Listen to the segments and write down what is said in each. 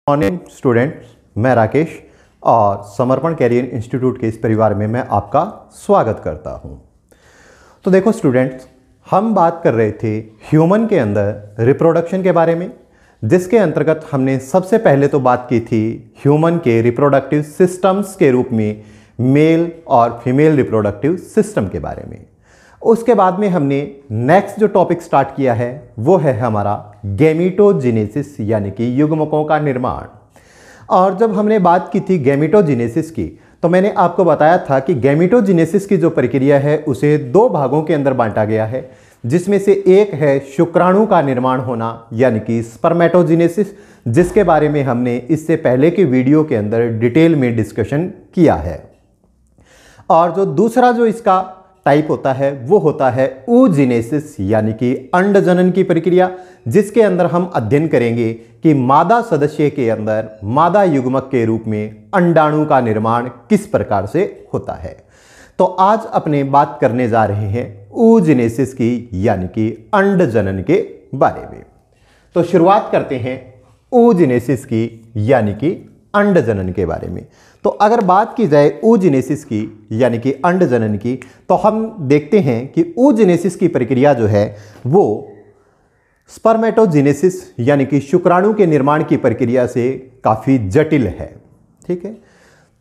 Morning students, मैं राकेश और समर्पण कैरियर इंस्टीट्यूट के इस परिवार में मैं आपका स्वागत करता हूं। तो देखो स्टूडेंट्स, हम बात कर रहे थे ह्यूमन के अंदर रिप्रोडक्शन के बारे में, जिसके अंतर्गत हमने सबसे पहले तो बात की थी ह्यूमन के रिप्रोडक्टिव सिस्टम्स के रूप में मेल और फीमेल रिप्रोडक्टिव सिस्टम के बारे में। उसके बाद में हमने नेक्स्ट जो टॉपिक स्टार्ट किया है वो है हमारा गैमीटोजेनेसिस, यानी कि युग्मकों का निर्माण। और जब हमने बात की थी गैमीटोजेनेसिस की, तो मैंने आपको बताया था कि गैमीटोजेनेसिस की जो प्रक्रिया है उसे दो भागों के अंदर बांटा गया है, जिसमें से एक है शुक्राणु का निर्माण होना, यानी कि स्पर्मेटोजेनेसिस, जिसके बारे में हमने इससे पहले के वीडियो के अंदर डिटेल में डिस्कशन किया है। और जो दूसरा जो इसका टाइप होता है वो होता है oogenesis, यानी कि अंडजनन की प्रक्रिया, जिसके अंदर हम अध्ययन करेंगे कि मादा सदस्य के अंदर मादा युग्मक के रूप में अंडाणु का निर्माण किस प्रकार से होता है। तो आज अपने बात करने जा रहे हैं oogenesis की, यानी कि अंडजनन के बारे में। तो शुरुआत करते हैं oogenesis की, यानी कि अंडजनन के बारे में। तो अगर बात की जाए oogenesis की, यानी कि अंडजनन की, तो हम देखते हैं कि oogenesis की प्रक्रिया जो है वो स्पर्मेटोजेनेसिस, यानी कि शुक्राणु के निर्माण की प्रक्रिया से काफ़ी जटिल है। ठीक है,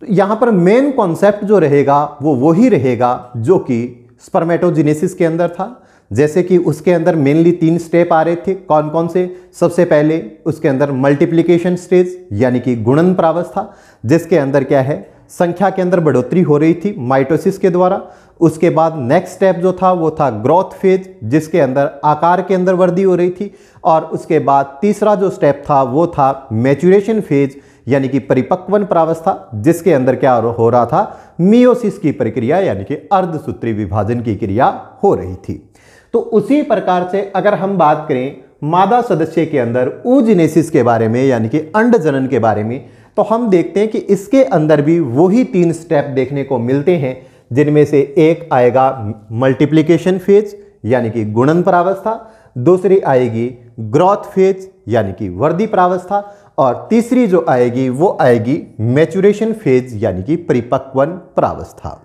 तो यहाँ पर मेन कॉन्सेप्ट जो रहेगा वो वही रहेगा जो कि स्पर्मेटोजेनेसिस के अंदर था। जैसे कि उसके अंदर मेनली 3 स्टेप आ रहे थे। कौन कौन से? सबसे पहले उसके अंदर मल्टीप्लिकेशन स्टेज, यानी कि गुणन प्रावस्था, जिसके अंदर क्या है, संख्या के अंदर बढ़ोतरी हो रही थी माइटोसिस के द्वारा। उसके बाद नेक्स्ट स्टेप जो था वो था ग्रोथ फेज, जिसके अंदर आकार के अंदर वृद्धि हो रही थी। और उसके बाद तीसरा जो स्टेप था वो था मैच्योरेशन फेज, यानी कि परिपक्वन प्रावस्था, जिसके अंदर क्या हो रहा था, मियोसिस की प्रक्रिया, यानी कि अर्धसूत्री विभाजन की क्रिया हो रही थी। तो उसी प्रकार से अगर हम बात करें मादा सदस्य के अंदर oogenesis के बारे में, यानी कि अंडजनन के बारे में, तो हम देखते हैं कि इसके अंदर भी वही 3 स्टेप देखने को मिलते हैं, जिनमें से एक आएगा मल्टीप्लिकेशन फेज, यानी कि गुणन प्रावस्था, दूसरी आएगी ग्रोथ फेज, यानी कि वृद्धि प्रावस्था, और तीसरी जो आएगी वो आएगी मैच्योरेशन फेज, यानी कि परिपक्वन प्रावस्था।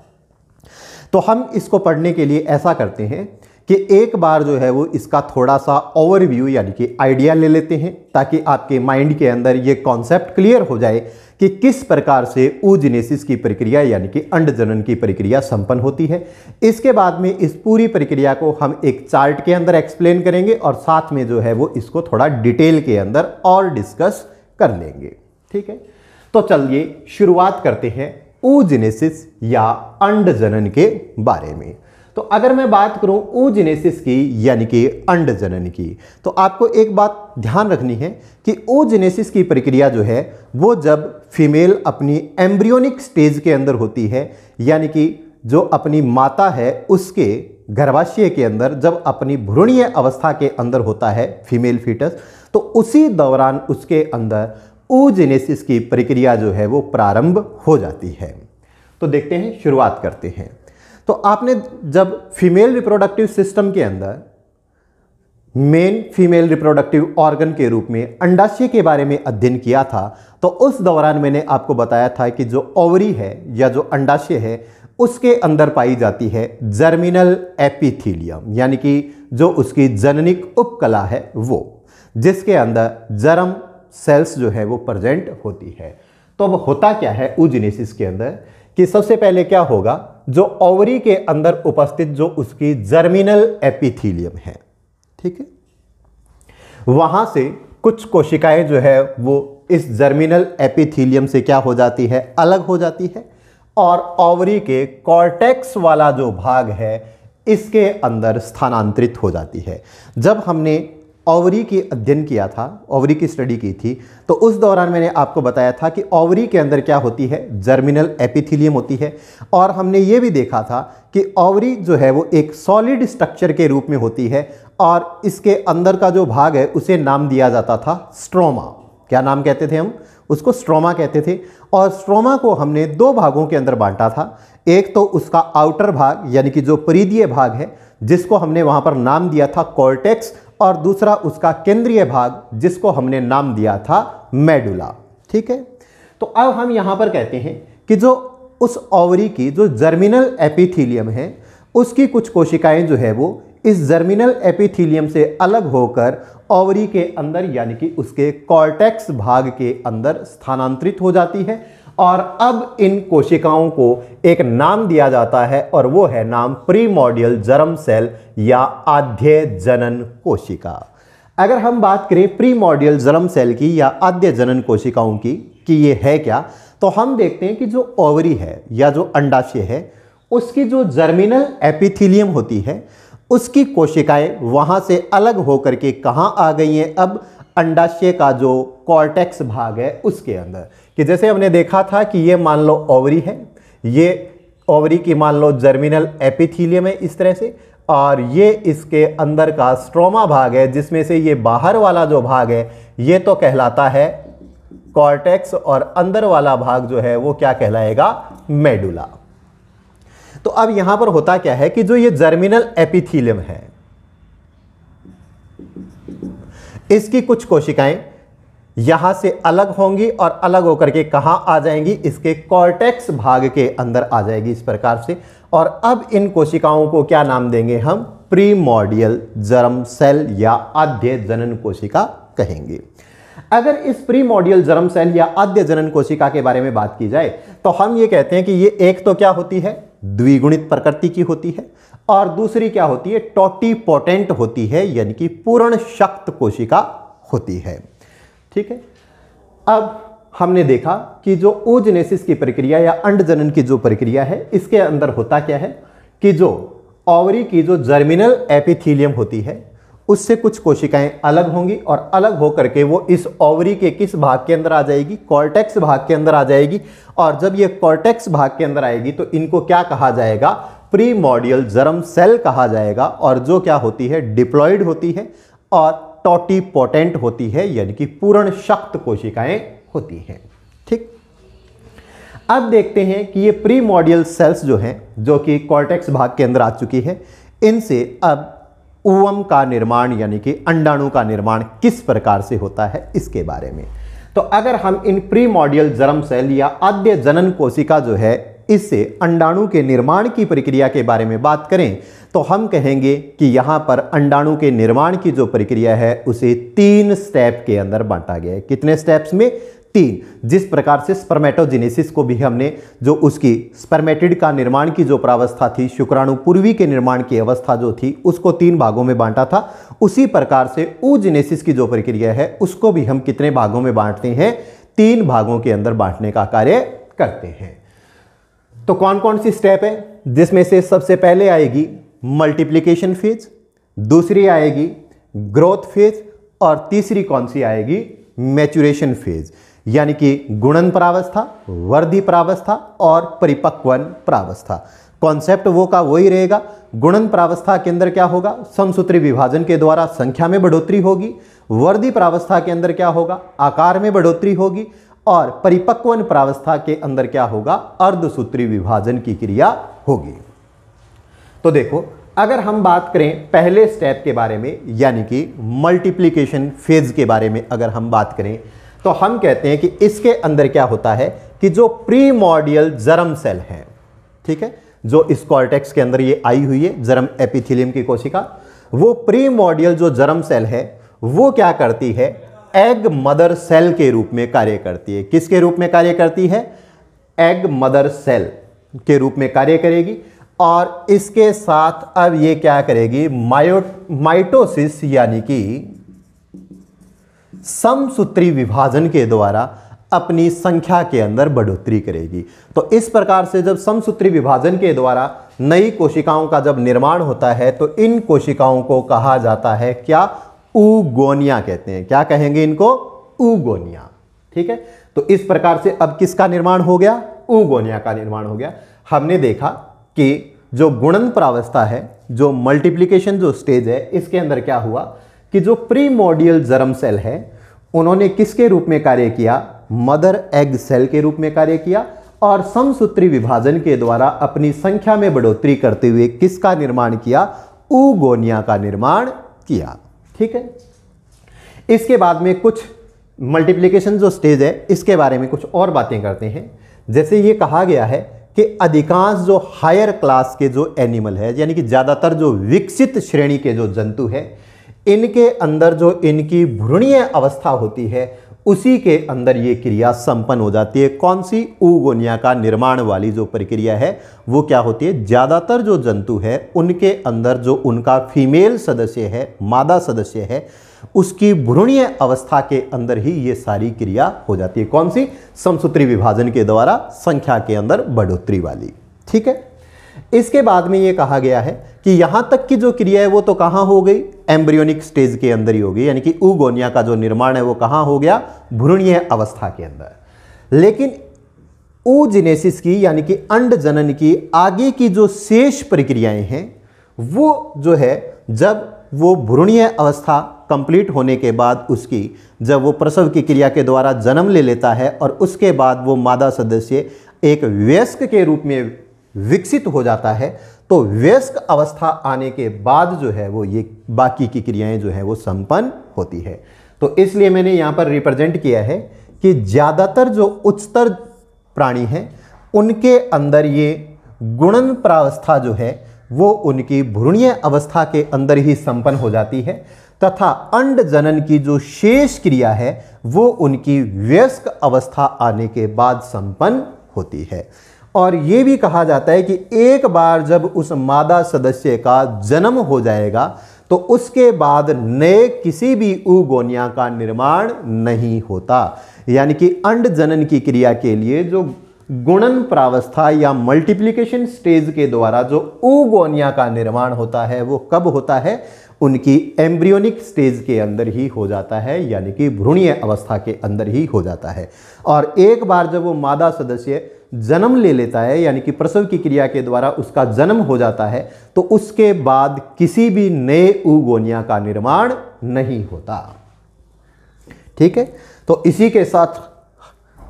तो हम इसको पढ़ने के लिए ऐसा करते हैं कि एक बार जो है वो इसका थोड़ा सा ओवरव्यू, यानी कि आइडिया ले लेते हैं, ताकि आपके माइंड के अंदर ये कॉन्सेप्ट क्लियर हो जाए कि किस प्रकार से oogenesis की प्रक्रिया, यानी कि अंडजनन की प्रक्रिया संपन्न होती है। इसके बाद में इस पूरी प्रक्रिया को हम एक चार्ट के अंदर एक्सप्लेन करेंगे और साथ में जो है वो इसको थोड़ा डिटेल के अंदर और डिस्कस कर लेंगे। ठीक है, तो चलिए शुरुआत करते हैं oogenesis या अंडजनन के बारे में। तो अगर मैं बात करूं oogenesis की, यानी कि अंडजनन की, तो आपको एक बात ध्यान रखनी है कि oogenesis की प्रक्रिया जो है वो जब फीमेल अपनी एम्ब्रियोनिक स्टेज के अंदर होती है, यानी कि जो अपनी माता है उसके गर्भाशय के अंदर जब अपनी भ्रूणीय अवस्था के अंदर होता है फीमेल फीटस, तो उसी दौरान उसके अंदर oogenesis की प्रक्रिया जो है वो प्रारंभ हो जाती है। तो देखते हैं, शुरुआत करते हैं। तो आपने जब फीमेल रिप्रोडक्टिव सिस्टम के अंदर मेन फीमेल रिप्रोडक्टिव ऑर्गन के रूप में अंडाशय के बारे में अध्ययन किया था, तो उस दौरान मैंने आपको बताया था कि जो ओवरी है या जो अंडाशय है उसके अंदर पाई जाती है जर्मिनल एपिथीलियम, यानी कि जो उसकी जननिक उपकला है वो, जिसके अंदर जर्म सेल्स जो है वो प्रेजेंट होती है। तो अब होता क्या है oogenesis के अंदर कि सबसे पहले क्या होगा, जो ओवरी के अंदर उपस्थित जो उसकी जर्मिनल एपिथीलियम है, ठीक है, वहां से कुछ कोशिकाएं जो है वो इस जर्मिनल एपिथीलियम से क्या हो जाती है, अलग हो जाती है, और ओवरी के कॉर्टेक्स वाला जो भाग है इसके अंदर स्थानांतरित हो जाती है। जब हमने ओवरी की अध्ययन किया था, ओवरी की स्टडी की थी, तो उस दौरान मैंने आपको बताया था कि ओवरी के अंदर क्या होती है, जर्मिनल एपिथीलियम होती है। और हमने ये भी देखा था कि ओवरी जो है वो एक सॉलिड स्ट्रक्चर के रूप में होती है, और इसके अंदर का जो भाग है उसे नाम दिया जाता था स्ट्रोमा। क्या नाम कहते थे हम उसको? स्ट्रोमा कहते थे। और स्ट्रोमा को हमने 2 भागों के अंदर बांटा था। एक तो उसका आउटर भाग, यानी कि जो परिधीय भाग है, जिसको हमने वहां पर नाम दिया था कॉर्टेक्स, और दूसरा उसका केंद्रीय भाग जिसको हमने नाम दिया था मेडुला। ठीक है। तो अब हम यहां पर कहते हैं कि जो उस ओवरी की जो जर्मिनल एपिथीलियम है उसकी कुछ कोशिकाएं जो है वो इस जर्मिनल एपिथीलियम से अलग होकर ओवरी के अंदर यानी कि उसके कॉर्टेक्स भाग के अंदर स्थानांतरित हो जाती है और अब इन कोशिकाओं को एक नाम दिया जाता है और वो है नाम प्रीमोर्डियल जर्म सेल या आद्य जनन कोशिका। अगर हम बात करें प्रीमोर्डियल जर्म सेल की या आद्य जनन कोशिकाओं की कि ये है क्या, तो हम देखते हैं कि जो ओवरी है या जो अंडाशय है उसकी जो जर्मिनल एपिथीलियम होती है उसकी कोशिकाएं वहां से अलग होकर के कहां आ गई हैं, अब अंडाशय का जो कॉर्टेक्स भाग है उसके अंदर। कि जैसे हमने देखा था कि ये मान लो ओवरी है, ये ओवरी की मान लो जर्मिनल एपिथीलियम है इस तरह से, और ये इसके अंदर का स्ट्रोमा भाग है जिसमें से ये बाहर वाला जो भाग है ये तो कहलाता है कॉर्टेक्स और अंदर वाला भाग जो है वो क्या कहलाएगा, मेडुला। तो अब यहां पर होता क्या है कि जो ये जर्मिनल एपिथीलियम है इसकी कुछ कोशिकाएं यहां से अलग होंगी और अलग होकर के कहां आ जाएंगी, इसके कॉर्टेक्स भाग के अंदर आ जाएगी इस प्रकार से। और अब इन कोशिकाओं को क्या नाम देंगे हम, प्रीमोर्डियल जर्म सेल या आद्य जनन कोशिका कहेंगे। अगर इस प्रीमोर्डियल जर्म सेल या आद्य जनन कोशिका के बारे में बात की जाए तो हम ये कहते हैं कि ये एक तो क्या होती है, द्विगुणित प्रकृति की होती है, और दूसरी क्या होती है, टोटिपोटेंट होती है यानी कि पूर्ण शक्त कोशिका होती है। ठीक है। अब हमने देखा कि जो oogenesis की प्रक्रिया या अंडजनन की जो प्रक्रिया है इसके अंदर होता क्या है कि जो ओवरी की जो जर्मिनल एपिथीलियम होती है उससे कुछ कोशिकाएं अलग होंगी और अलग होकर के वो इस ओवरी के किस भाग के अंदर आ जाएगी, कॉर्टेक्स भाग के अंदर आ जाएगी। और जब ये कॉर्टेक्स भाग के अंदर आएगी तो इनको क्या कहा जाएगा, प्रीमोर्डियल जर्म सेल कहा जाएगा, और जो क्या होती है, डिप्लॉयड होती है और टोटिपोटेंट होती है यानी कि पूर्ण शक्त कोशिकाएं होती हैं। ठीक। अब देखते हैं कि ये प्रीमोर्डियल सेल्स जो हैं जो कि कॉर्टेक्स भाग के अंदर आ चुकी है, इनसे अब ओवम का निर्माण यानी कि अंडाणु का निर्माण किस प्रकार से होता है इसके बारे में। तो अगर हम इन प्रीमोर्डियल जर्म सेल या आद्य जनन कोशिका जो है इससे अंडाणु के निर्माण की प्रक्रिया के बारे में बात करें तो हम कहेंगे कि यहां पर अंडाणु के निर्माण की जो प्रक्रिया है उसे 3 स्टेप के अंदर बांटा गया है। कितने स्टेप्स में, 3। जिस प्रकार से स्पर्मेटोजेनेसिस को भी हमने जो उसकी स्पर्मेटिड का निर्माण की जो प्रावस्था थी, शुक्राणु पूर्वी के निर्माण की अवस्था जो थी उसको 3 भागों में बांटा था, उसी प्रकार से oogenesis की जो प्रक्रिया है उसको भी हम कितने भागों में बांटते हैं, 3 भागों के अंदर बांटने का कार्य करते हैं। तो कौन कौन सी स्टेप है, जिसमें से सबसे पहले आएगी मल्टीप्लिकेशन फेज, दूसरी आएगी ग्रोथ फेज, और तीसरी कौन सी आएगी, मैच्यूरेशन फेज, यानी कि गुणन प्रावस्था, वर्धि प्रावस्था और परिपक्वन प्रावस्था। कॉन्सेप्ट वो का वही रहेगा। गुणन प्रावस्था के अंदर क्या होगा, समसूत्री विभाजन के द्वारा संख्या में बढ़ोतरी होगी, वर्धि प्रावस्था के अंदर क्या होगा, आकार में बढ़ोतरी होगी, और परिपक्वन प्रावस्था के अंदर क्या होगा, अर्धसूत्री विभाजन की क्रिया होगी। तो देखो, अगर हम बात करें पहले स्टेप के बारे में यानी कि मल्टीप्लिकेशन फेज के बारे में अगर हम बात करें तो हम कहते हैं कि इसके अंदर क्या होता है कि जो प्रीमोर्डियल जर्म सेल है, ठीक है, जो इस कॉर्टेक्स के अंदर ये आई हुई है जर्म एपिथेलियम की कोशिका, वो प्रीमोर्डियल जो जर्म सेल है वो क्या करती है, एग मदर सेल के रूप में कार्य करती है। किसके रूप में कार्य करती है, एग मदर सेल के रूप में कार्य करेगी। और इसके साथ अब ये क्या करेगी, माइटोसिस यानी कि समसूत्री विभाजन के द्वारा अपनी संख्या के अंदर बढ़ोतरी करेगी। तो इस प्रकार से जब समसूत्री विभाजन के द्वारा नई कोशिकाओं का जब निर्माण होता है तो इन कोशिकाओं को कहा जाता है क्या, ऊगोनिया कहते हैं। क्या कहेंगे इनको, ऊगोनिया। ठीक है, तो इस प्रकार से अब किसका निर्माण हो गया, ऊगोनिया का निर्माण हो गया। हमने देखा कि जो गुणन प्रावस्था है, जो मल्टीप्लिकेशन जो स्टेज है, इसके अंदर क्या हुआ कि जो प्रीमोर्डियल जर्म सेल है उन्होंने किसके रूप में कार्य किया, मदर एग सेल के रूप में कार्य किया, और समसूत्री विभाजन के द्वारा अपनी संख्या में बढ़ोतरी करते हुए किसका निर्माण किया, ऊगोनिया का निर्माण किया। ठीक है, इसके बाद में कुछ मल्टीप्लिकेशन जो स्टेज है इसके बारे में कुछ और बातें करते हैं। जैसे ये कहा गया है कि अधिकांश जो हायर क्लास के जो एनिमल है, यानी कि ज़्यादातर जो विकसित श्रेणी के जो जंतु है, इनके अंदर जो इनकी भ्रूणीय अवस्था होती है उसी के अंदर ये क्रिया संपन्न हो जाती है। कौन सी? oogonia का निर्माण वाली जो प्रक्रिया है वो क्या होती है? ज़्यादातर जो जंतु है उनके अंदर जो उनका फीमेल सदस्य है, मादा सदस्य है, उसकी भ्रूणीय अवस्था के अंदर ही ये सारी क्रिया हो जाती है। कौन सी? समसूत्री विभाजन के द्वारा संख्या के अंदर बढ़ोतरी वाली। ठीक है। इसके बाद में ये कहा गया है कि यहां तक की जो क्रिया है वो तो कहां हो गई? एम्ब्रियोनिक स्टेज के अंदर ही हो गई, यानी कि oogonia का जो निर्माण है वो कहां हो गया? भ्रूणीय अवस्था के अंदर। लेकिन oogenesis की यानी कि अंड जनन की आगे की जो शेष प्रक्रियाएं हैं वो जो है जब वो भ्रूणीय अवस्था कंप्लीट होने के बाद उसकी जब वो प्रसव की क्रिया के द्वारा जन्म ले लेता है और उसके बाद वो मादा सदस्य एक वयस्क के रूप में विकसित हो जाता है, तो वयस्क अवस्था आने के बाद जो है वो ये बाकी की क्रियाएं जो है वो संपन्न होती है। तो इसलिए मैंने यहाँ पर रिप्रेजेंट किया है कि ज़्यादातर जो उच्चतर प्राणी हैं उनके अंदर ये गुणन प्रावस्था जो है वो उनकी भ्रूणीय अवस्था के अंदर ही संपन्न हो जाती है, तथा अंड जनन की जो शेष क्रिया है वो उनकी वयस्क अवस्था आने के बाद संपन्न होती है। और ये भी कहा जाता है कि एक बार जब उस मादा सदस्य का जन्म हो जाएगा तो उसके बाद नए किसी भी oogonia का निर्माण नहीं होता। यानी कि अंड जनन की क्रिया के लिए जो गुणन प्रावस्था या मल्टीप्लिकेशन स्टेज के द्वारा जो oogonia का निर्माण होता है वो कब होता है? उनकी एम्ब्रियोनिक स्टेज के अंदर ही हो जाता है, यानी कि भ्रूणीय अवस्था के अंदर ही हो जाता है। और एक बार जब वो मादा सदस्य जन्म ले लेता है, यानी कि प्रसव की क्रिया के द्वारा उसका जन्म हो जाता है, तो उसके बाद किसी भी नए oogonia का निर्माण नहीं होता। ठीक है। तो इसी के साथ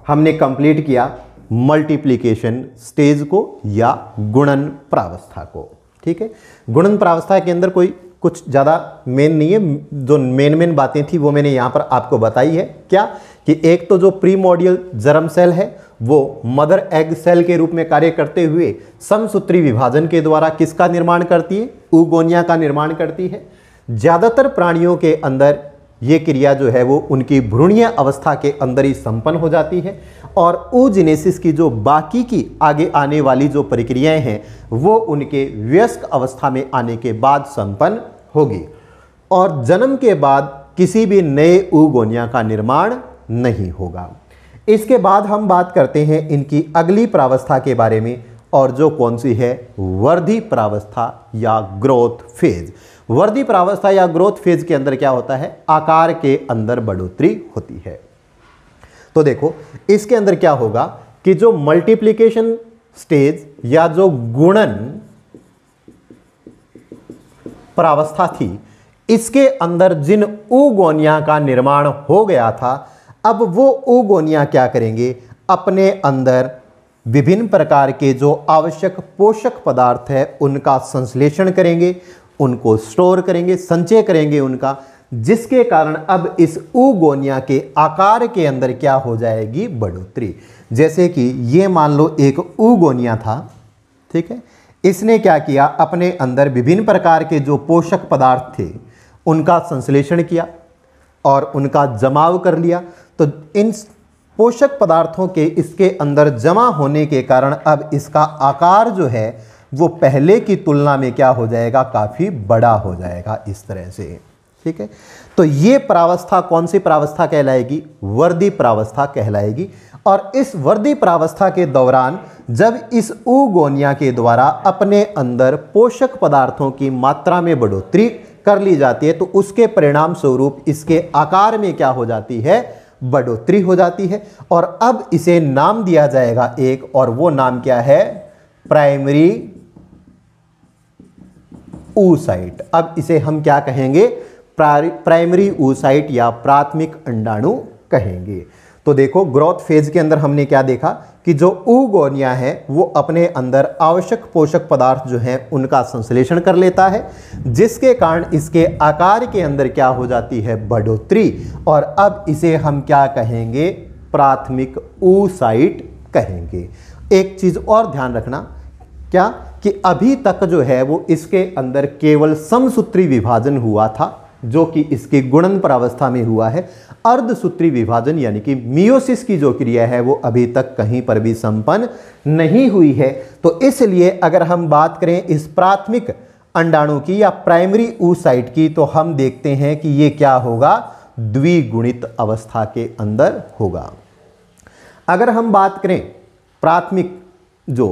हमने कंप्लीट किया मल्टीप्लिकेशन स्टेज को या गुणन प्रावस्था को। ठीक है। गुणन प्रावस्था के अंदर कोई कुछ ज़्यादा मेन नहीं है, जो मेन बातें थी वो मैंने यहाँ पर आपको बताई है। क्या कि एक तो जो प्रीमोडियल जर्म सेल है वो मदर एग सेल के रूप में कार्य करते हुए समसूत्री विभाजन के द्वारा किसका निर्माण करती है? oogonia का निर्माण करती है। ज़्यादातर प्राणियों के अंदर ये क्रिया जो है वो उनकी भ्रूणीय अवस्था के अंदर ही संपन्न हो जाती है, और oogenesis की जो बाकी की आगे आने वाली जो प्रक्रियाएं हैं वो उनके वयस्क अवस्था में आने के बाद संपन्न होगी, और जन्म के बाद किसी भी नए oogonia का निर्माण नहीं होगा। इसके बाद हम बात करते हैं इनकी अगली प्रावस्था के बारे में, और जो कौन सी है? वर्धी प्रावस्था या ग्रोथ फेज। वर्धी प्रावस्था या ग्रोथ फेज के अंदर क्या होता है? आकार के अंदर बढ़ोतरी होती है। तो देखो इसके अंदर क्या होगा कि जो मल्टीप्लिकेशन स्टेज या जो गुणन प्रावस्था थी, इसके अंदर जिन oogonia का निर्माण हो गया था, अब वो oogonia क्या करेंगे? अपने अंदर विभिन्न प्रकार के जो आवश्यक पोषक पदार्थ है उनका संश्लेषण करेंगे, उनको स्टोर करेंगे, संचय करेंगे उनका, जिसके कारण अब इस oogonia के आकार के अंदर क्या हो जाएगी? बढ़ोतरी। जैसे कि ये मान लो एक oogonia था, ठीक है, इसने क्या किया? अपने अंदर विभिन्न प्रकार के जो पोषक पदार्थ थे उनका संश्लेषण किया और उनका जमाव कर लिया। तो इन पोषक पदार्थों के इसके अंदर जमा होने के कारण अब इसका आकार जो है वो पहले की तुलना में क्या हो जाएगा? काफ़ी बड़ा हो जाएगा इस तरह से। ठीक है। तो ये प्रावस्था कौन सी प्रावस्था कहलाएगी? वर्धी प्रावस्था कहलाएगी। और इस वर्धी प्रावस्था के दौरान जब इस oogonia के द्वारा अपने अंदर पोषक पदार्थों की मात्रा में बढ़ोतरी कर ली जाती है, तो उसके परिणाम स्वरूप इसके आकार में क्या हो जाती है? बढ़ोतरी हो जाती है। और अब इसे नाम दिया जाएगा एक, और वो नाम क्या है? Primary oocyte। अब इसे हम क्या कहेंगे? प्राइमरी oocyte या प्राथमिक अंडाणु कहेंगे। तो देखो ग्रोथ फेज के अंदर हमने क्या देखा कि जो oogonia है वो अपने अंदर आवश्यक पोषक पदार्थ जो हैं उनका संश्लेषण कर लेता है, जिसके कारण इसके आकार के अंदर क्या हो जाती है, बढ़ोतरी। और अब इसे हम क्या कहेंगे, प्राथमिक oocyte कहेंगे। एक चीज और ध्यान रखना, क्या कि अभी तक जो है वो इसके अंदर केवल समसूत्री विभाजन हुआ था, जो कि इसकी गुणन प्रावस्था में हुआ है। अर्धसूत्री विभाजन यानी कि मियोसिस की जो क्रिया है वो अभी तक कहीं पर भी संपन्न नहीं हुई है। तो इसलिए अगर हम बात करें इस प्राथमिक अंडाणु की या प्राइमरी oocyte की, तो हम देखते हैं कि ये क्या होगा, द्विगुणित अवस्था के अंदर होगा। अगर हम बात करें प्राथमिक जो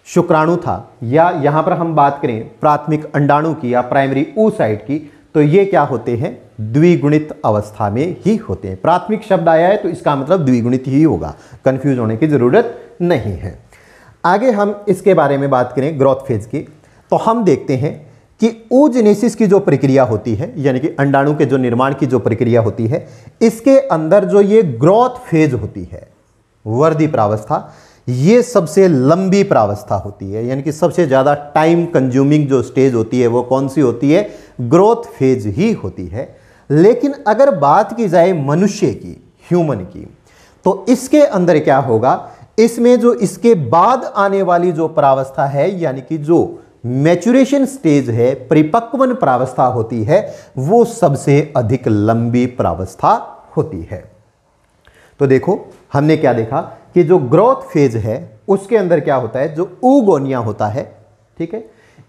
शुक्राणु था, या यहां पर हम बात करें प्राथमिक अंडाणु की या प्राइमरी oocyte की, तो ये क्या होते हैं, द्विगुणित अवस्था में ही होते हैं। प्राथमिक शब्द आया है तो इसका मतलब द्विगुणित ही होगा, कंफ्यूज होने की जरूरत नहीं है। आगे हम इसके बारे में बात करें ग्रोथ फेज की, तो हम देखते हैं कि oogenesis की जो प्रक्रिया होती है, यानी कि अंडाणु के जो निर्माण की जो प्रक्रिया होती है, इसके अंदर जो ये ग्रोथ फेज होती है, वर्धी प्रावस्था, ये सबसे लंबी प्रावस्था होती है। यानी कि सबसे ज़्यादा टाइम कंज्यूमिंग जो स्टेज होती है वो कौन सी होती है, ग्रोथ फेज ही होती है। लेकिन अगर बात की जाए मनुष्य की, ह्यूमन की, तो इसके अंदर क्या होगा, इसमें जो इसके बाद आने वाली जो प्रावस्था है, यानी कि जो मैच्योरेशन स्टेज है, परिपक्वन प्रावस्था होती है, वो सबसे अधिक लंबी प्रावस्था होती है। तो देखो हमने क्या देखा कि जो ग्रोथ फेज है उसके अंदर क्या होता है, जो oogonia होता है, ठीक है,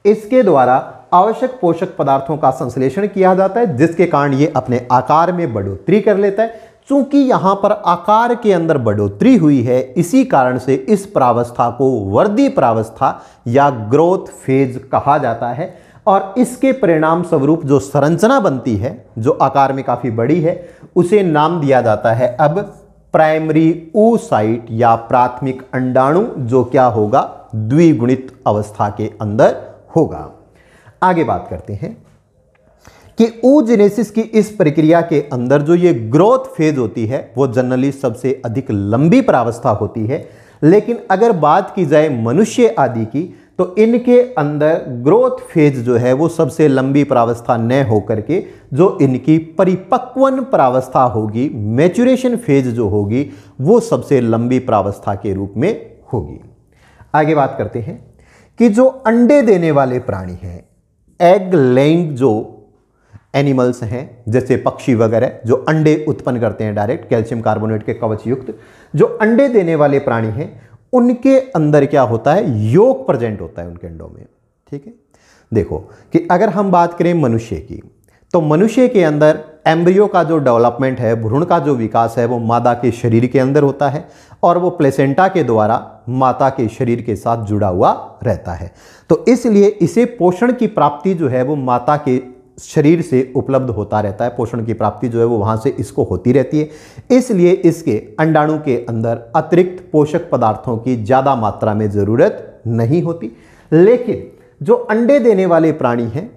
इसके द्वारा आवश्यक पोषक पदार्थों का संश्लेषण किया जाता है, जिसके कारण ये अपने आकार में बढ़ोतरी कर लेता है। चूंकि यहां पर आकार के अंदर बढ़ोतरी हुई है, इसी कारण से इस प्रावस्था को वर्धी प्रावस्था या ग्रोथ फेज कहा जाता है। और इसके परिणाम स्वरूप जो संरचना बनती है, जो आकार में काफी बड़ी है, उसे नाम दिया जाता है अब प्राइमरी oocyte या प्राथमिक अंडाणु, जो क्या होगा, द्विगुणित अवस्था के अंदर होगा। आगे बात करते हैं कि oogenesis की इस प्रक्रिया के अंदर जो ये ग्रोथ फेज होती है वो जनरली सबसे अधिक लंबी प्रावस्था होती है। लेकिन अगर बात की जाए मनुष्य आदि की, तो इनके अंदर ग्रोथ फेज जो है वो सबसे लंबी प्रावस्था न होकर के जो इनकी परिपक्वन प्रावस्था होगी, मैच्योरेशन फेज जो होगी, वो सबसे लंबी प्रावस्था के रूप में होगी। आगे बात करते हैं कि जो अंडे देने वाले प्राणी हैं, एग लेइंग जो एनिमल्स हैं, जैसे पक्षी वगैरह जो अंडे उत्पन्न करते हैं डायरेक्ट कैल्शियम कार्बोनेट के कवच युक्त, जो अंडे देने वाले प्राणी हैं, उनके अंदर क्या होता है, योग प्रेजेंट होता है उनके अंडों में। ठीक है, देखो कि अगर हम बात करें मनुष्य की, तो मनुष्य के अंदर एम्ब्रियो का जो डेवलपमेंट है, भ्रूण का जो विकास है, वो मादा के शरीर के अंदर होता है और वो प्लेसेंटा के द्वारा माता के शरीर के साथ जुड़ा हुआ रहता है। तो इसलिए इसे पोषण की प्राप्ति जो है वो माता के शरीर से उपलब्ध होता रहता है, पोषण की प्राप्ति जो है वो वहां से इसको होती रहती है। इसलिए इसके अंडाणु के अंदर अतिरिक्त पोषक पदार्थों की ज़्यादा मात्रा में ज़रूरत नहीं होती। लेकिन जो अंडे देने वाले प्राणी हैं,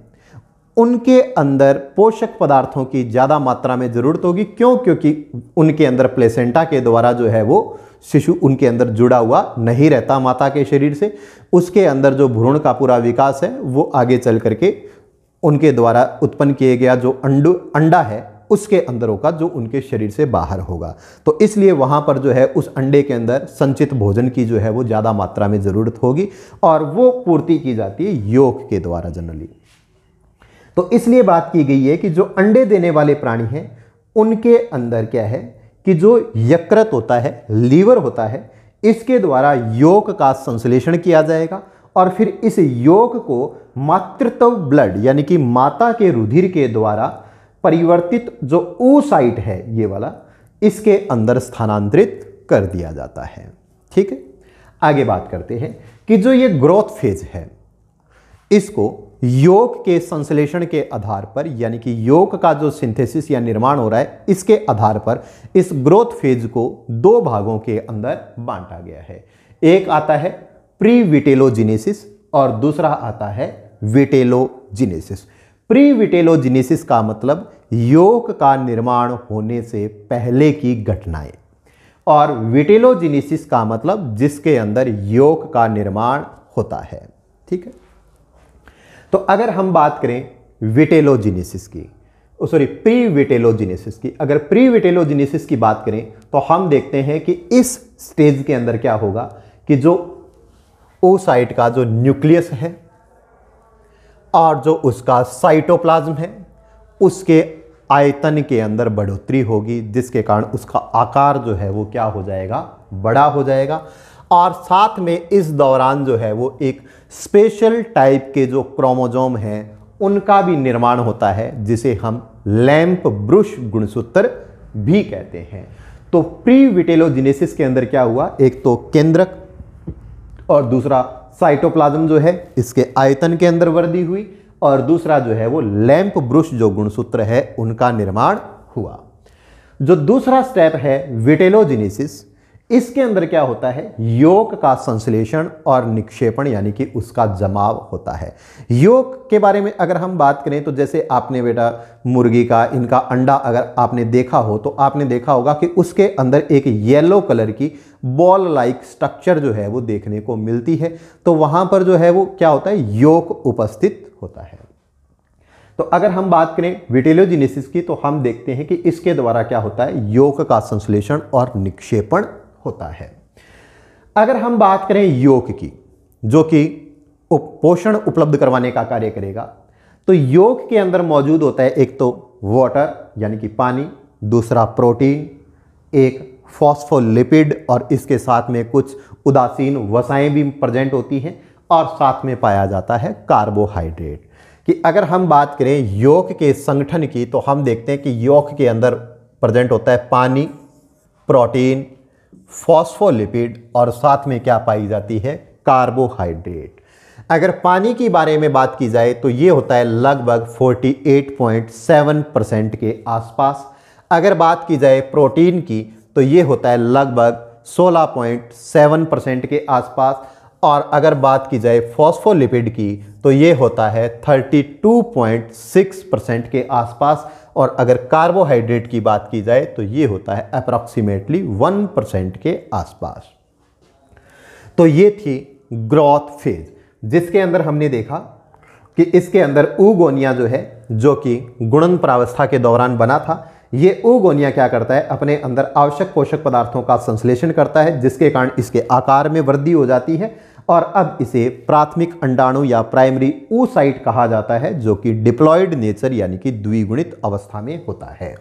उनके अंदर पोषक पदार्थों की ज़्यादा मात्रा में ज़रूरत होगी। क्यों? क्योंकि उनके अंदर प्लेसेंटा के द्वारा जो है वो शिशु उनके अंदर जुड़ा हुआ नहीं रहता माता के शरीर से। उसके अंदर जो भ्रूण का पूरा विकास है वो आगे चल करके उनके द्वारा उत्पन्न किए गया जो अंडा है उसके अंदर होगा, जो उनके शरीर से बाहर होगा। तो इसलिए वहाँ पर जो है उस अंडे के अंदर संचित भोजन की जो है वो ज़्यादा मात्रा में ज़रूरत होगी और वो पूर्ति की जाती है योग के द्वारा जनरली। तो इसलिए बात की गई है कि जो अंडे देने वाले प्राणी हैं उनके अंदर क्या है कि जो यकृत होता है, लीवर होता है, इसके द्वारा योग का संश्लेषण किया जाएगा और फिर इस योग को मातृत्व ब्लड यानी कि माता के रुधिर के द्वारा परिवर्तित जो oocyte है ये वाला, इसके अंदर स्थानांतरित कर दिया जाता है। ठीक है, आगे बात करते हैं कि जो ये ग्रोथ फेज है इसको योग के संश्लेषण के आधार पर, यानी कि योग का जो सिंथेसिस या निर्माण हो रहा है इसके आधार पर इस ग्रोथ फेज को दो भागों के अंदर बांटा गया है। एक आता है प्री विटेलोजिनेसिस और दूसरा आता है विटेलोजिनेसिस। प्री विटेलोजिनेसिस का मतलब योग का निर्माण होने से पहले की घटनाएं। और विटेलोजेनेसिस का मतलब जिसके अंदर यौक का निर्माण होता है। ठीक है, तो अगर हम बात करें विटेलोजेनेसिस की, सॉरी प्री विटेलोजेनेसिस की, अगर प्री विटेलोजेनेसिस की बात करें तो हम देखते हैं कि इस स्टेज के अंदर क्या होगा कि जो oocyte का जो न्यूक्लियस है और जो उसका साइटोप्लाज्म है उसके आयतन के अंदर बढ़ोतरी होगी, जिसके कारण उसका आकार जो है वो क्या हो जाएगा, बड़ा हो जाएगा। और साथ में इस दौरान जो है वो एक स्पेशल टाइप के जो क्रोमोसोम हैं उनका भी निर्माण होता है, जिसे हम लैंप ब्रुश गुणसूत्र भी कहते हैं। तो प्री विटेलोजेनेसिस के अंदर क्या हुआ, एक तो केंद्रक और दूसरा साइटोप्लाज्म जो है इसके आयतन के अंदर वृद्धि हुई, और दूसरा जो है वो लैंप ब्रुश जो गुणसूत्र है उनका निर्माण हुआ। जो दूसरा स्टेप है विटेलोजेनेसिस, इसके अंदर क्या होता है, यौक का संश्लेषण और निक्षेपण यानी कि उसका जमाव होता है। यौक के बारे में अगर हम बात करें तो जैसे आपने बेटा मुर्गी का इनका अंडा अगर आपने देखा हो तो आपने देखा होगा कि उसके अंदर एक येलो कलर की बॉल लाइक स्ट्रक्चर जो है वो देखने को मिलती है। तो वहां पर जो है वो क्या होता है, यौक उपस्थित होता है। तो अगर हम बात करें विटेलोजेनेसिस की तो हम देखते हैं कि इसके द्वारा क्या होता है, यौक का संश्लेषण और निक्षेपण होता है। अगर हम बात करें यौक की, जो कि पोषण उपलब्ध करवाने का कार्य करेगा, तो यौक के अंदर मौजूद होता है एक तो वाटर यानी कि पानी, दूसरा प्रोटीन, एक फॉस्फोलिपिड और इसके साथ में कुछ उदासीन वसाएं भी प्रेजेंट होती हैं, और साथ में पाया जाता है कार्बोहाइड्रेट। कि अगर हम बात करें यौक के संगठन की तो हम देखते हैं कि यौक के अंदर प्रेजेंट होता है पानी, प्रोटीन, फॉस्फोलिपिड और साथ में क्या पाई जाती है, कार्बोहाइड्रेट। अगर पानी के बारे में बात की जाए तो ये होता है लगभग 48.7% के आसपास। अगर बात की जाए प्रोटीन की तो ये होता है लगभग 16.7% के आसपास, और अगर बात की जाए फॉस्फोलिपिड की तो ये होता है 32.6% के आसपास, और अगर कार्बोहाइड्रेट की बात की जाए तो ये होता है अप्रॉक्सीमेटली 1% के आसपास। तो ये थी ग्रोथ फेज, जिसके अंदर हमने देखा कि इसके अंदर oogonia जो है, जो कि गुणन प्रावस्था के दौरान बना था, ये oogonia क्या करता है, अपने अंदर आवश्यक पोषक पदार्थों का संश्लेषण करता है, जिसके कारण इसके आकार में वृद्धि हो जाती है, और अब इसे प्राथमिक अंडाणु या प्राइमरी oocyte कहा जाता है, जो कि डिप्लॉयड नेचर यानी कि द्विगुणित अवस्था में होता है।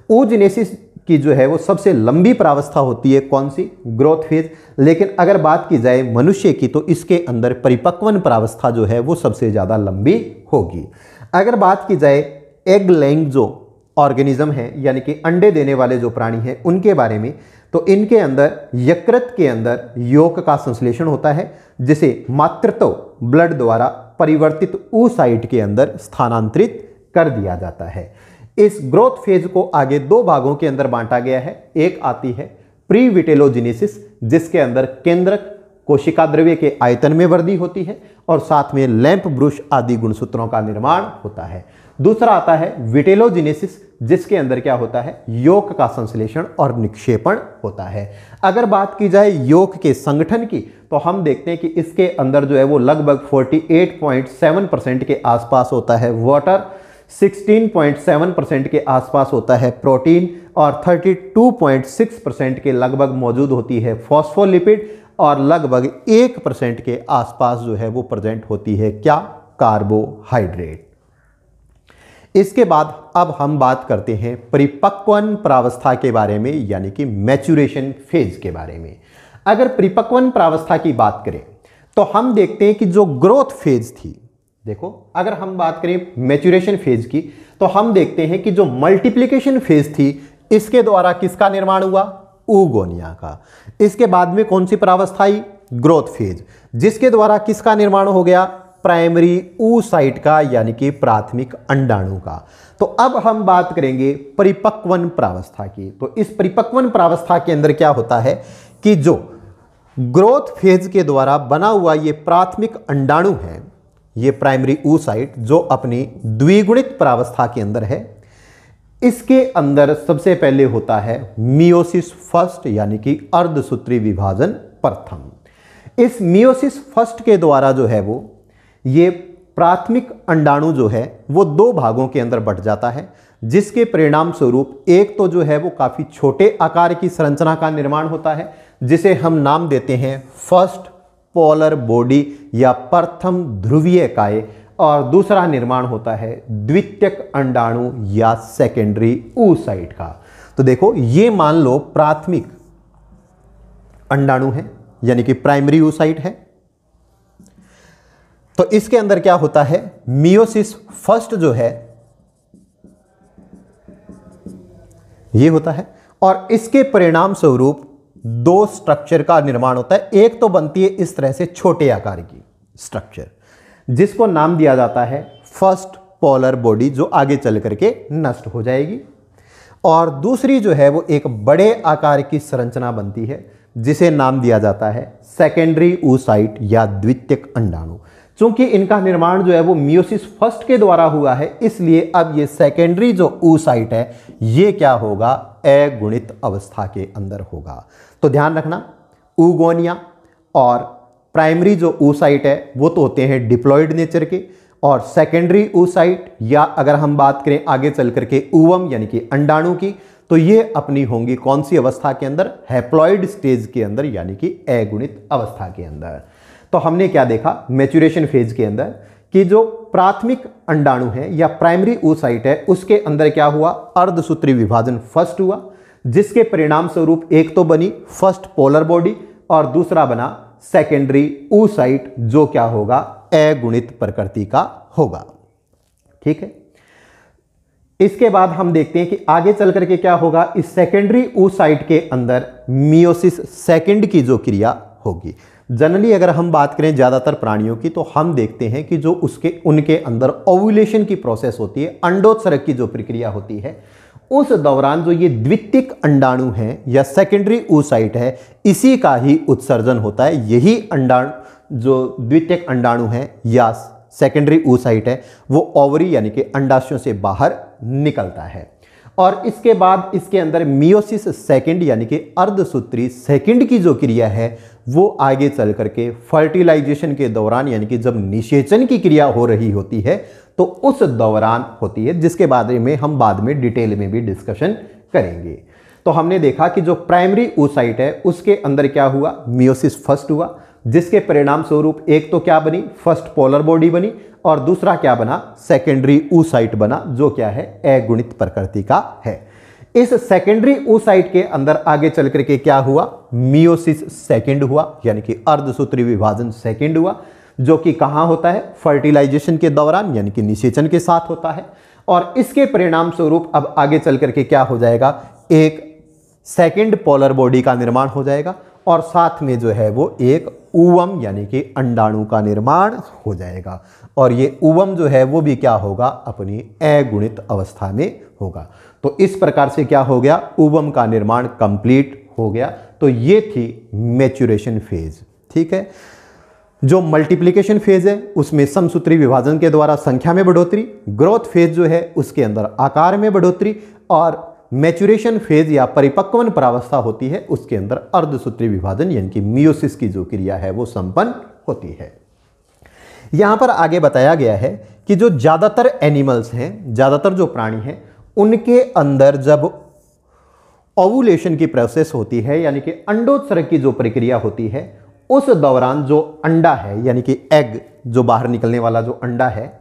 oogenesis की जो है वो सबसे लंबी प्रावस्था होती है, कौन सी, ग्रोथ फेज। लेकिन अगर बात की जाए मनुष्य की तो इसके अंदर परिपक्वन प्रावस्था जो है वो सबसे ज़्यादा लंबी होगी। अगर बात की जाए एग लेइंग जो ऑर्गेनिज्म है यानी कि अंडे देने वाले जो प्राणी हैं उनके बारे में, तो इनके अंदर यकृत के अंदर यौक का संश्लेषण होता है, जिसे मातृत्व ब्लड द्वारा परिवर्तित oocyte के अंदर स्थानांतरित कर दिया जाता है। इस ग्रोथ फेज को आगे दो भागों के अंदर बांटा गया है। एक आती है प्री विटेलोजेनेसिस, जिसके अंदर केंद्रक कोशिका द्रव्य के आयतन में वृद्धि होती है और साथ में लैंप ब्रुश आदि गुणसूत्रों का निर्माण होता है। दूसरा आता है विटेलोजेनेसिस, जिसके अंदर क्या होता है, यौक का संश्लेषण और निक्षेपण होता है। अगर बात की जाए यौक के संगठन की तो हम देखते हैं कि इसके अंदर जो है वो लगभग 48.7% के आसपास होता है वाटर, 16.7% के आसपास होता है प्रोटीन, और 32.6% के लगभग मौजूद होती है फॉस्फोलिपिड, और लगभग 1% के आसपास जो है वो प्रेजेंट होती है क्या, कार्बोहाइड्रेट। इसके बाद अब हम बात करते हैं परिपक्वन प्रावस्था के बारे में, यानी कि मैच्यूरेशन फेज के बारे में। अगर परिपक्वन प्रावस्था की बात करें तो हम देखते हैं कि जो ग्रोथ फेज थी, देखो अगर हम बात करें मैच्यूरेशन फेज की तो हम देखते हैं कि जो मल्टीप्लिकेशन फेज थी इसके द्वारा किसका निर्माण हुआ, oogonia का। इसके बाद में कौन सी प्रावस्था आई, ग्रोथ फेज, जिसके द्वारा किसका निर्माण हो गया, प्राइमरी oocyte का यानी कि प्राथमिक अंडाणु का। तो अब हम बात करेंगे परिपक्वन प्रावस्था की। तो इस परिपक्वन प्रावस्था के अंदर क्या होता है कि जो ग्रोथ फेज के द्वारा बना हुआ ये प्राथमिक अंडाणु है, ये प्राइमरी oocyte जो अपनी द्विगुणित प्रावस्था के अंदर है, इसके अंदर सबसे पहले होता है मियोसिस फर्स्ट यानी कि अर्धसूत्री विभाजन प्रथम। इस मियोसिस फर्स्ट के द्वारा जो है वो ये प्राथमिक अंडाणु जो है वो दो भागों के अंदर बंट जाता है, जिसके परिणाम स्वरूप एक तो जो है वो काफी छोटे आकार की संरचना का निर्माण होता है, जिसे हम नाम देते हैं फर्स्ट पोलर बॉडी या प्रथम ध्रुवीय काय, और दूसरा निर्माण होता है द्वितीयक अंडाणु या सेकेंडरी oocyte का। तो देखो ये मान लो प्राथमिक अंडाणु है यानी कि प्राइमरी oocyte है, तो इसके अंदर क्या होता है मियोसिस फर्स्ट जो है ये होता है, और इसके परिणाम स्वरूप दो स्ट्रक्चर का निर्माण होता है। एक तो बनती है इस तरह से छोटे आकार की स्ट्रक्चर जिसको नाम दिया जाता है फर्स्ट पोलर बॉडी, जो आगे चल करके नष्ट हो जाएगी, और दूसरी जो है वो एक बड़े आकार की संरचना बनती है जिसे नाम दिया जाता है सेकेंडरी oocyte या द्वितीयक अंडाणु। चूंकि इनका निर्माण जो है वो मियोसिस फर्स्ट के द्वारा हुआ है, इसलिए अब ये सेकेंडरी जो oocyte है ये क्या होगा अगुणित अवस्था के अंदर होगा। तो ध्यान रखना ऊगोनिया और प्राइमरी जो oocyte है वो तो होते हैं डिप्लॉयड नेचर के, और सेकेंडरी oocyte या अगर हम बात करें आगे चल करके ऊवम यानी कि अंडाणु की, तो ये अपनी होंगी कौन सी अवस्था के अंदर हैप्लॉयड स्टेज के अंदर यानी कि अगुणित अवस्था के अंदर। तो हमने क्या देखा मैच्योरेशन फेज के अंदर कि जो प्राथमिक अंडाणु है या प्राइमरी oocyte है उसके अंदर क्या हुआ अर्धसूत्री विभाजन फर्स्ट हुआ, जिसके परिणाम स्वरूप एक तो बनी फर्स्ट पोलर बॉडी और दूसरा बना सेकेंडरी oocyte जो क्या होगा अगुणित प्रकृति का होगा। ठीक है, इसके बाद हम देखते हैं कि आगे चल करके क्या होगा। इस सेकेंडरी oocyte के अंदर मियोसिस सेकंड की जो क्रिया होगी, जनरली अगर हम बात करें ज्यादातर प्राणियों की, तो हम देखते हैं कि जो उनके अंदर ओव्यूलेशन की प्रोसेस होती है, अंडोत्सर्ग की जो प्रक्रिया होती है, उस दौरान जो ये द्वितीयक अंडाणु है या सेकेंडरी oocyte है इसी का ही उत्सर्जन होता है। यही अंडाणु जो द्वितीयक अंडाणु है या सेकेंडरी oocyte है वो ओवरी यानी कि अंडाशयों से बाहर निकलता है, और इसके बाद इसके अंदर मियोसिस सेकंड यानी कि अर्धसूत्री सेकंड की जो क्रिया है वो आगे चल करके फर्टिलाइजेशन के दौरान यानी कि जब निषेचन की क्रिया हो रही होती है तो उस दौरान होती है, जिसके बारे में हम बाद में डिटेल में भी डिस्कशन करेंगे। तो हमने देखा कि जो प्राइमरी oocyte है उसके अंदर क्या हुआ मियोसिस फर्स्ट हुआ, जिसके परिणाम स्वरूप एक तो क्या बनी फर्स्ट पोलर बॉडी बनी और दूसरा क्या बना सेकेंडरी oocyte बना, जो क्या है अगुणित प्रकृति का है। इस सेकेंडरी oocyte के अंदर आगे चल करके क्या हुआ मियोसिस सेकंड हुआ यानी कि अर्धसूत्री विभाजन सेकंड हुआ, जो कि कहां होता है फर्टिलाइजेशन के दौरान यानी कि निषेचन के साथ होता है, और इसके परिणाम स्वरूप अब आगे चल करके क्या हो जाएगा एक सेकंड पोलर बॉडी का निर्माण हो जाएगा, और साथ में जो है वो एक ऊवम यानी कि अंडाणु का निर्माण हो जाएगा, और ये ऊवम जो है वो भी क्या होगा अपनी अगुणित अवस्था में होगा। तो इस प्रकार से क्या हो गया ऊवम का निर्माण कंप्लीट हो गया। तो ये थी मैच्योरेशन फेज। ठीक है, जो मल्टीप्लिकेशन फेज है उसमें समसूत्री विभाजन के द्वारा संख्या में बढ़ोतरी, ग्रोथ फेज जो है उसके अंदर आकार में बढ़ोतरी, और मैच्योरेशन फेज या परिपक्वन प्रावस्था होती है उसके अंदर अर्धसूत्री विभाजन यानी कि मियोसिस की जो क्रिया है वो संपन्न होती है। यहां पर आगे बताया गया है कि जो ज्यादातर एनिमल्स हैं, ज्यादातर जो प्राणी हैं, उनके अंदर जब ओवुलेशन की प्रोसेस होती है यानी कि अंडोत्सर्ग की जो प्रक्रिया होती है, उस दौरान जो अंडा है यानी कि एग जो बाहर निकलने वाला जो अंडा है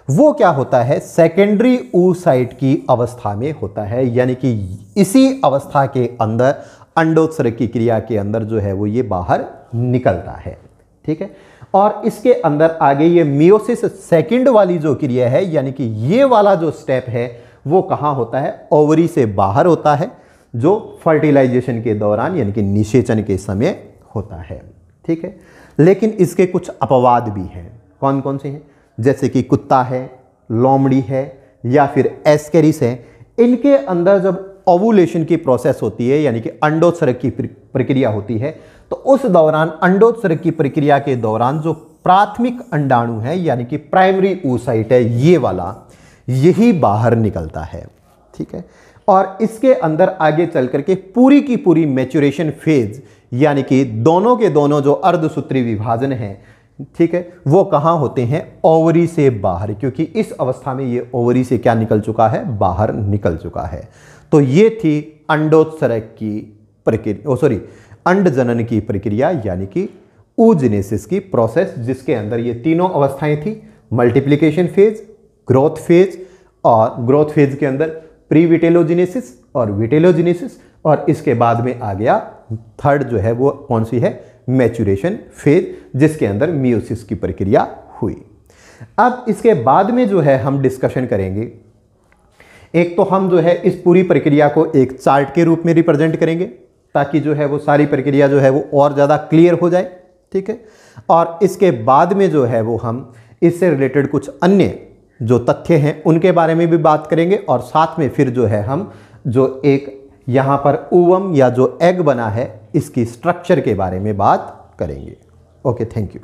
वो क्या होता है सेकेंडरी oocyte की अवस्था में होता है, यानी कि इसी अवस्था के अंदर अंडोत्सर्ग की क्रिया के अंदर जो है वो ये बाहर निकलता है। ठीक है, और इसके अंदर आगे ये मियोसिस सेकंड वाली जो क्रिया है यानी कि ये वाला जो स्टेप है वो कहाँ होता है ओवरी से बाहर होता है, जो फर्टिलाइजेशन के दौरान यानी कि निषेचन के समय होता है। ठीक है, लेकिन इसके कुछ अपवाद भी हैं। कौन कौन से हैं? जैसे कि कुत्ता है, लोमड़ी है या फिर एस्केरिस है। इनके अंदर जब ओवुलेशन की प्रोसेस होती है यानी कि अंडोत्सर्ग की प्रक्रिया होती है, तो उस दौरान अंडोत्सर्ग की प्रक्रिया के दौरान जो प्राथमिक अंडाणु है यानी कि प्राइमरी oocyte है ये वाला, यही बाहर निकलता है। ठीक है। और इसके अंदर आगे चल करके पूरी की पूरी मैच्योरेशन फेज, यानी कि दोनों के दोनों जो अर्धसूत्री विभाजन हैं, ठीक है, वो कहाँ होते हैं? ओवरी से बाहर, क्योंकि इस अवस्था में ये ओवरी से क्या निकल चुका है? बाहर निकल चुका है। तो ये थी अंडोत्सर्ग की प्रक्रिया, अंड जनन की प्रक्रिया, यानी कि oogenesis की प्रोसेस, जिसके अंदर ये तीनों अवस्थाएं थी, मल्टीप्लिकेशन फेज, ग्रोथ फेज, और ग्रोथ फेज के अंदर प्रीविटेलोजेनेसिस और विटेलोजेनेसिस, और इसके बाद में आ गया थर्ड जो है वो कौन सी है? मैच्योरेशन फेज, जिसके अंदर मियोसिस की प्रक्रिया हुई। अब इसके बाद में जो है हम डिस्कशन करेंगे, एक तो हम जो है इस पूरी प्रक्रिया को एक चार्ट के रूप में रिप्रेजेंट करेंगे, ताकि जो है वो सारी प्रक्रिया जो है वो और ज़्यादा क्लियर हो जाए, ठीक है। और इसके बाद में जो है वो हम इससे रिलेटेड कुछ अन्य जो तथ्य हैं उनके बारे में भी बात करेंगे, और साथ में फिर जो है हम जो एक यहाँ पर ओवम या जो एग बना है इसकी स्ट्रक्चर के बारे में बात करेंगे। Okay, thank you.